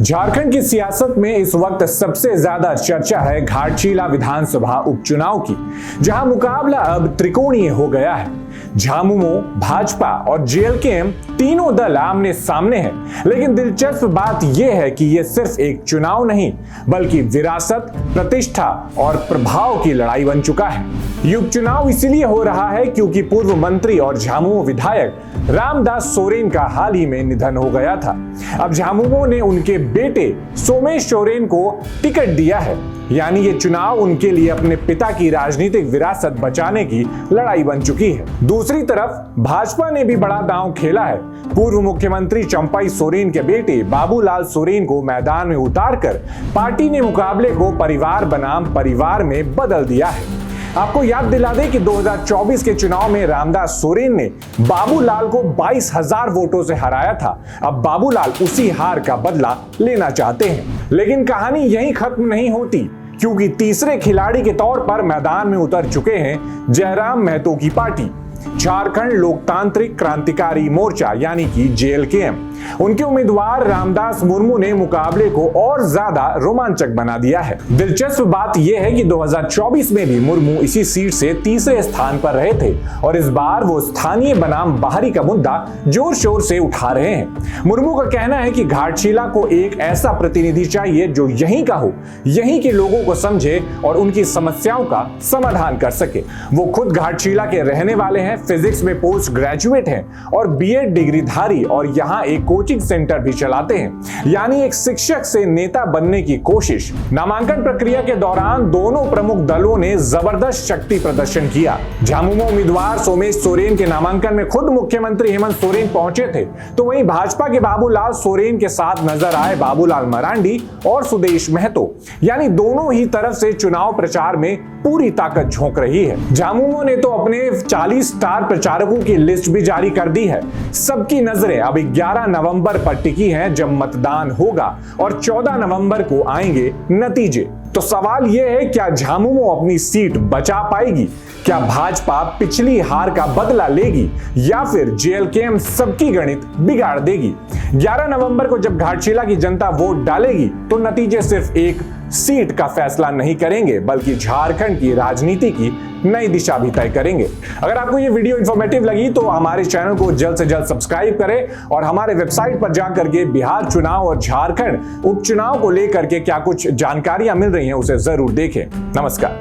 झारखंड की सियासत में इस वक्त सबसे ज्यादा चर्चा है घाटशिला विधानसभा उपचुनाव की, जहां मुकाबला अब त्रिकोणीय हो गया है। झामुमो, भाजपा और जेएलकेएम तीनों दल आमने सामने हैं। लेकिन दिलचस्प बात यह है कि यह सिर्फ एक चुनाव नहीं, बल्कि विरासत, प्रतिष्ठा और प्रभाव की लड़ाई बन चुका है। ये उपचुनाव इसलिए हो रहा है क्योंकि पूर्व मंत्री और झामुमो विधायक रामदास सोरेन का हाल ही में निधन हो गया था। अब झामुमो ने उनके बेटे सोमेश सोरेन को टिकट दिया है, यानी ये चुनाव उनके लिए अपने पिता की राजनीतिक विरासत बचाने की लड़ाई बन चुकी है। दूसरी तरफ भाजपा ने भी बड़ा दांव खेला है। पूर्व मुख्यमंत्री चंपाई सोरेन के बेटे बाबूलाल सोरेन को मैदान में उतारकर पार्टी ने मुकाबले को परिवार बनाम परिवार में बदल दिया है। आपको याद दिला दें कि 2024 के चुनाव में रामदास सोरेन ने बाबूलाल को 22,000 वोटों से हराया था। अब बाबूलाल उसी हार का बदला लेना चाहते हैं। लेकिन कहानी यहीं खत्म नहीं होती, क्योंकि तीसरे खिलाड़ी के तौर पर मैदान में उतर चुके हैं जयराम महतो की पार्टी, झारखंड लोकतांत्रिक क्रांतिकारी मोर्चा यानी कि जेएलकेएम। उनके उम्मीदवार रामदास मुर्मू ने मुकाबले को और ज्यादा रोमांचक बना दिया है। दिलचस्प बात यह है कि 2024 में भी मुर्मू इसी सीट से तीसरे स्थान पर रहे थे और इस बार वो स्थानीय बनाम बाहरी का मुद्दा जोर शोर से उठा रहे हैं। मुर्मू का कहना है कि घाटशिला को एक ऐसा प्रतिनिधि चाहिए जो यहीं का हो, यहीं के लोगों को समझे और उनकी समस्याओं का समाधान कर सके। वो खुद घाटशिला के रहने वाले हैं, फिजिक्स में पोस्ट ग्रेजुएट हैं और बीएड डिग्रीधारी, और यहाँ एक कोचिंग सेंटर भी चलाते हैं, यानी एक शिक्षक से नेता बनने की कोशिश। नामांकन प्रक्रिया के दौरान दोनों प्रमुख दलों ने जबरदस्त शक्ति प्रदर्शन किया। झामुमो उम्मीदवार सोमेश सोरेन के नामांकन में खुद मुख्यमंत्री हेमंत सोरेन पहुंचे थे, तो वहीं भाजपा के बाबूलाल सोरेन के साथ नजर आए बाबूलाल मरांडी और सुदेश महतो, यानी दोनों ही तरफ से चुनाव प्रचार में पूरी ताकत झोंक रही है। झामुमो ने तो अपने 40 स्टार प्रचारकों की लिस्ट भी जारी कर दी है। सबकी नजरें अब 11 नवंबर पर टिकी हैं, जब मतदान होगा और 14 नवंबर को आएंगे नतीजे। तो सवाल यह है, क्या झामुमो अपनी सीट बचा पाएगी? क्या भाजपा पिछली हार का बदला लेगी या फिर जेएलकेएम सबकी गणित बिगाड़ देगी? 11 नवंबर को जब घाटशिला की जनता वोट डालेगी तो नतीजे सिर्फ एक सीट का फैसला नहीं करेंगे, बल्कि झारखंड की राजनीति की नई दिशा भी तय करेंगे। अगर आपको ये वीडियो इंफॉर्मेटिव लगी तो हमारे चैनल को जल्द से जल्द सब्सक्राइब करें और हमारे वेबसाइट पर जाकर के बिहार चुनाव और झारखंड उपचुनाव को लेकर के क्या कुछ जानकारियां मिल रही हैं उसे जरूर देखें। नमस्कार।